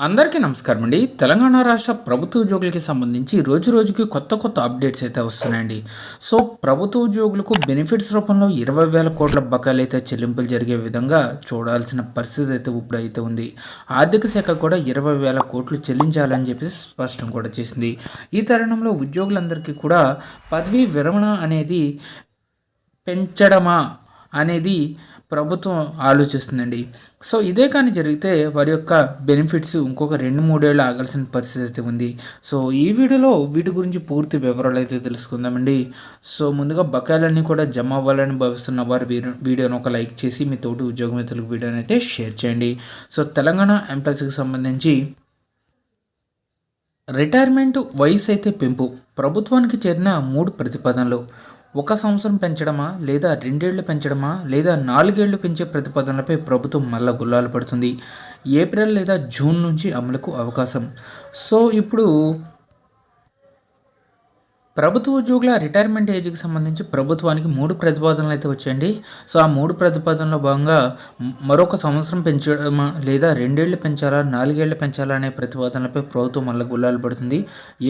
అందరికీ నమస్కారం అండి. తెలంగాణ రాష్ట్ర ప్రభుత్వ ఉద్యోగులకి సంబంధించి రోజు రోజుకి కొత్త అప్డేట్స్ అయితే వస్తున్నాయండి. సో, ప్రభుత్వ ఉద్యోగులకు బెనిఫిట్స్ రూపంలో 20,000 కోట్ల బకాయిలు అయితే చెల్లింపులు జరిగే విధంగా చూడాల్సిన పరిస్థితి అయితే ఇప్పుడైతే ఉంది. ఆర్థిక శాఖ కూడా 20,000 కోట్లు చెల్లించాలని చెప్పేసి స్పష్టం కూడా చేసింది. ఈ తరుణంలో ఉద్యోగులందరికీ కూడా పదవీ విరమణ అనేది పెంచడమా అనేది ప్రభుత్వం ఆలోచిస్తుందండి. సో, ఇదే కానీ జరిగితే వారి యొక్క బెనిఫిట్స్ ఇంకొక 2-3 ఏళ్ళు ఆగాల్సిన పరిస్థితి అయితే ఉంది. సో, ఈ వీడియోలో వీటి గురించి పూర్తి వివరాలు అయితే తెలుసుకుందామండి. సో, ముందుగా బకాయిలన్నీ కూడా జమ అవ్వాలని భావిస్తున్న వారు వీడియోని ఒక లైక్ చేసి మీ తోటి ఉద్యోగ మిత్రులకు వీడియోని అయితే షేర్ చేయండి. సో, తెలంగాణ ఎంప్లాయీస్కి సంబంధించి రిటైర్మెంట్ వయసు అయితే పెంపు ప్రభుత్వానికి చేరిన 3 ప్రతిపాదనలు. 1 సంవత్సరం పెంచడమా, లేదా 2 ఏళ్లు పెంచడమా, లేదా 4 ఏళ్లు పెంచే ప్రతిపాదనలపై ప్రభుత్వం మళ్ళా గుల్లాలు పడుతుంది. ఏప్రిల్ లేదా జూన్ నుంచి అమలుకు అవకాశం. సో, ఇప్పుడు ప్రభుత్వ ఉద్యోగుల రిటైర్మెంట్ ఏజ్కి సంబంధించి ప్రభుత్వానికి 3 ప్రతిపాదనలు అయితే వచ్చాయండి. సో, ఆ 3 ప్రతిపాదనలో భాగంగా మరొక సంవత్సరం పెంచడమా, లేదా 2 ఏళ్లు పెంచాలా, 4 ఏళ్లు పెంచాలా అనే ప్రతిపాదనలపై ప్రభుత్వం మళ్ళీ గుల్లాలు పడుతుంది.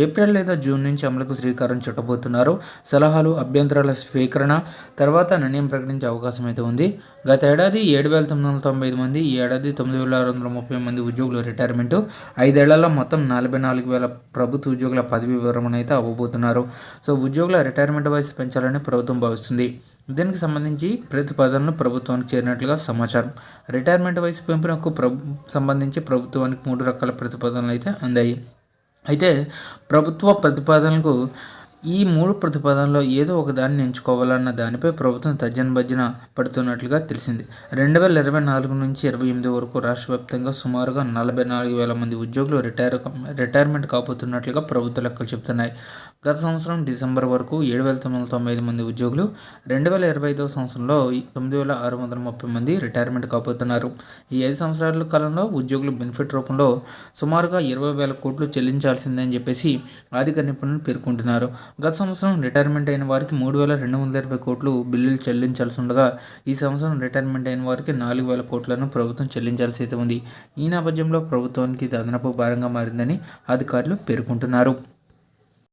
ఏప్రిల్ లేదా జూన్ నుంచి అమలుకు శ్రీకారం చుట్టబోతున్నారు. సలహాలు, అభ్యంతరాల స్వీకరణ తర్వాత నిర్ణయం ప్రకటించే అవకాశం అయితే ఉంది. గత ఏడాది 7,995 మంది, ఈ ఏడాది 9,630 మంది ఉద్యోగులు రిటైర్మెంటు. 5 ఏళ్లలో మొత్తం 44,000 ప్రభుత్వ ఉద్యోగుల పదవీ విరమణ అయితే అవ్వబోతున్నారు. సో, ఉద్యోగుల రిటైర్మెంట్ వయసు పెంచాలని ప్రభుత్వం భావిస్తుంది. దీనికి సంబంధించి ప్రతిపాదనలు ప్రభుత్వానికి చేరినట్లుగా సమాచారం. రిటైర్మెంట్ వయసు పెంపునకు సంబంధించి ప్రభుత్వానికి 3 రకాల ప్రతిపాదనలు అయితే అందాయి. అయితే ప్రభుత్వ ప్రతిపాదనలకు ఈ 3 ప్రతిపాదనలో ఏదో ఒక దాన్ని ఎంచుకోవాలన్న దానిపై ప్రభుత్వం తర్జన పడుతున్నట్లుగా తెలిసింది. 2024 నుంచి 28 వరకు రాష్ట్ర వ్యాప్తంగా సుమారుగా 44,000 మంది ఉద్యోగులు రిటైర్మెంట్ కాబోతున్నట్లుగా ప్రభుత్వ లెక్కలు చెబుతున్నాయి. గత సంవత్సరం డిసెంబర్ వరకు 7,995 మంది ఉద్యోగులు, 2025 సంవత్సరంలో 9,630 మంది రిటైర్మెంట్ కాబోతున్నారు. ఈ 5 సంవత్సరాల కాలంలో ఉద్యోగులు బెనిఫిట్ రూపంలో సుమారుగా 20,000 కోట్లు చెల్లించాల్సిందని చెప్పేసి ఆర్థిక నిపుణులు పేర్కొంటున్నారు. గత సంవత్సరం రిటైర్మెంట్ అయిన వారికి 3,220 కోట్లు బిల్లులు చెల్లించాల్సి ఉండగా, ఈ సంవత్సరం రిటైర్మెంట్ అయిన వారికి 4,000 కోట్లను ప్రభుత్వం చెల్లించాల్సి అయితే ఉంది. ఈ నేపథ్యంలో ప్రభుత్వానికి ఇది అదనపు భారంగా మారిందని అధికారులు పేర్కొంటున్నారు.